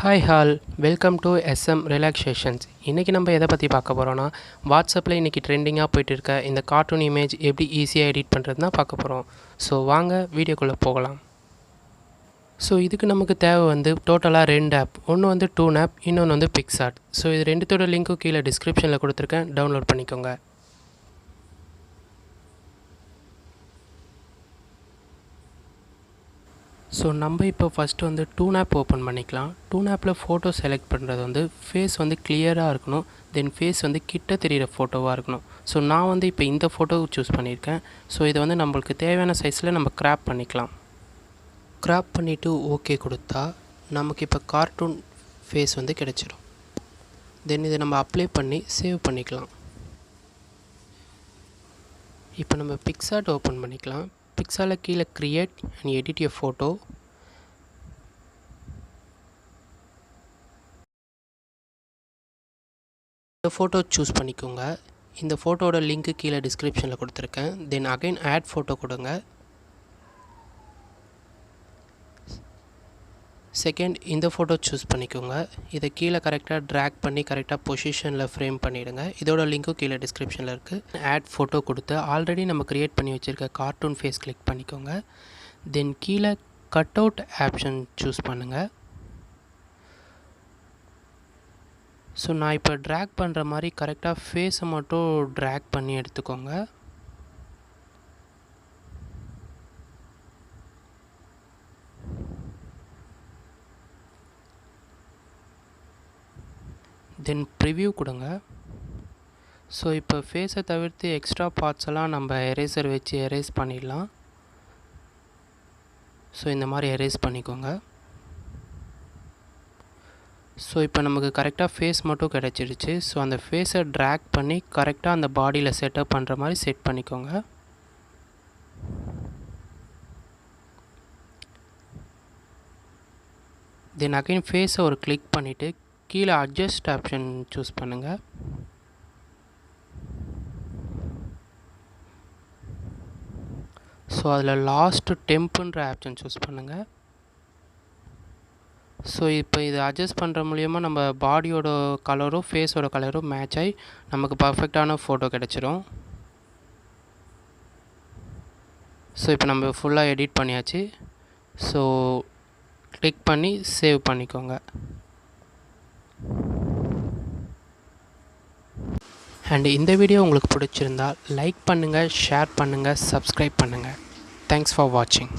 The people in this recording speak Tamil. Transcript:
Hi hall, welcome to SM relaxations. இன்றைக்கி நம்ம எதை பற்றி பார்க்க போகிறோன்னா, வாட்ஸ்அப்பில் இன்றைக்கி ட்ரெண்டிங்காக போயிட்டு இருக்க இந்த கார்ட்டூன் இமேஜ் எப்படி ஈஸியாக எடிட் பண்ணுறது தான் பார்க்க போகிறோம். ஸோ வாங்க வீடியோக்குள்ளே போகலாம். ஸோ இதுக்கு நமக்கு தேவை டோட்டலாக 2 ஆப். ஒன்று டூன் ஆப், இன்னொன்று பிக்சார்ட். ஸோ இது ரெண்டுத்தோட லிங்க்கும் கீழே டிஸ்கிரிப்ஷனில் கொடுத்துருக்கேன், டவுன்லோட் பண்ணிக்கோங்க. ஸோ நம்ம இப்போ ஃபஸ்ட்டு டூன் ஆப் ஓப்பன் பண்ணிக்கலாம். டூன் ஆப்பில் ஃபோட்டோ செலக்ட் பண்ணுறது ஃபேஸ் கிளியராக இருக்கணும். தென் ஃபேஸ் கிட்ட தெரிகிற ஃபோட்டோவாக இருக்கணும். ஸோ நான் இப்போ இந்த ஃபோட்டோ சூஸ் பண்ணியிருக்கேன். ஸோ இதை நம்மளுக்கு தேவையான சைஸில் நம்ம கிராப் பண்ணிக்கலாம். கிராப் பண்ணிவிட்டு ஓகே கொடுத்தா நமக்கு இப்போ கார்ட்டூன் ஃபேஸ் கிடச்சிடும். தென் இதை நம்ம அப்ளை பண்ணி சேவ் பண்ணிக்கலாம். இப்போ நம்ம பிக்சார்ட் ஓப்பன் பண்ணிக்கலாம். பிக்சார்ட்டில் கீழே create and edit a photo. இந்த ஃபோட்டோ சூஸ் பண்ணிக்கோங்க. இந்த ஃபோட்டோட லிங்க்கு கீழே டிஸ்கிரிப்ஷனில் கொடுத்துருக்கேன். தென் அகைன் ஆட் ஃபோட்டோ கொடுங்க. செகண்ட் இந்த ஃபோட்டோ சூஸ் பண்ணிக்கோங்க. இதை கீழே கரெக்டாக ட்ராக் பண்ணி கரெக்டாக பொசிஷனில் ஃப்ரேம் பண்ணிவிடுங்க. இதோட லிங்க்கும் கீழே டிஸ்கிரிப்ஷனில் இருக்குது. ஆட் ஃபோட்டோ கொடுத்து ஆல்ரெடி நம்ம க்ரியேட் பண்ணி வச்சுருக்க கார்ட்டூன் ஃபேஸ் கிளிக் பண்ணிக்கோங்க. தென் கீழே கட் அவுட் ஆப்ஷன் சூஸ் பண்ணுங்கள். ஸோ நான் இப்போ ட்ராக் பண்ணுற மாதிரி கரெக்டாக ஃபேஸை மட்டும் ட்ராக் பண்ணி எடுத்துக்கோங்க. தென் ப்ரிவ்யூ கொடுங்க. ஸோ இப்போ ஃபேஸை தவிர்த்து எக்ஸ்ட்ரா பார்ட்ஸ் எல்லாம் நம்ம எரேசர் வச்சு எரேஸ் பண்ணிடலாம். ஸோ இந்த மாதிரி எரேஸ் பண்ணிக்கோங்க. ஸோ இப்போ நமக்கு கரெக்டாக ஃபேஸ் மட்டும் கிடச்சிருச்சு. ஸோ அந்த ஃபேஸை ட்ராக் பண்ணி கரெக்டாக அந்த பாடியில் செட்டப் பண்ணுற மாதிரி செட் பண்ணிக்கோங்க. தென் அகைன் ஃபேஸை ஒரு கிளிக் பண்ணிவிட்டு கீழே அட்ஜஸ்ட் ஆப்ஷன் சூஸ் பண்ணுங்கள். ஸோ அதில் லாஸ்ட்டு டெம்ப்புன்ற ஆப்ஷன் சூஸ் பண்ணுங்கள். ஸோ இப்போ இதை அட்ஜஸ்ட் பண்ணுற மூலிமா நம்ம பாடியோட கலரும் ஃபேஸோட கலரும் மேட்ச் ஆகி நமக்கு பர்ஃபெக்டான ஃபோட்டோ கிடச்சிரும். ஸோ இப்போ நம்ம ஃபுல்லாக எடிட் பண்ணியாச்சு. ஸோ கிளிக் பண்ணி சேவ் பண்ணிக்கோங்க. அண்ட் இந்த வீடியோ உங்களுக்கு பிடிச்சிருந்தால் லைக் பண்ணுங்கள், ஷேர் பண்ணுங்கள், சப்ஸ்கிரைப் பண்ணுங்கள். தேங்க்ஸ் ஃபார் வாட்சிங்.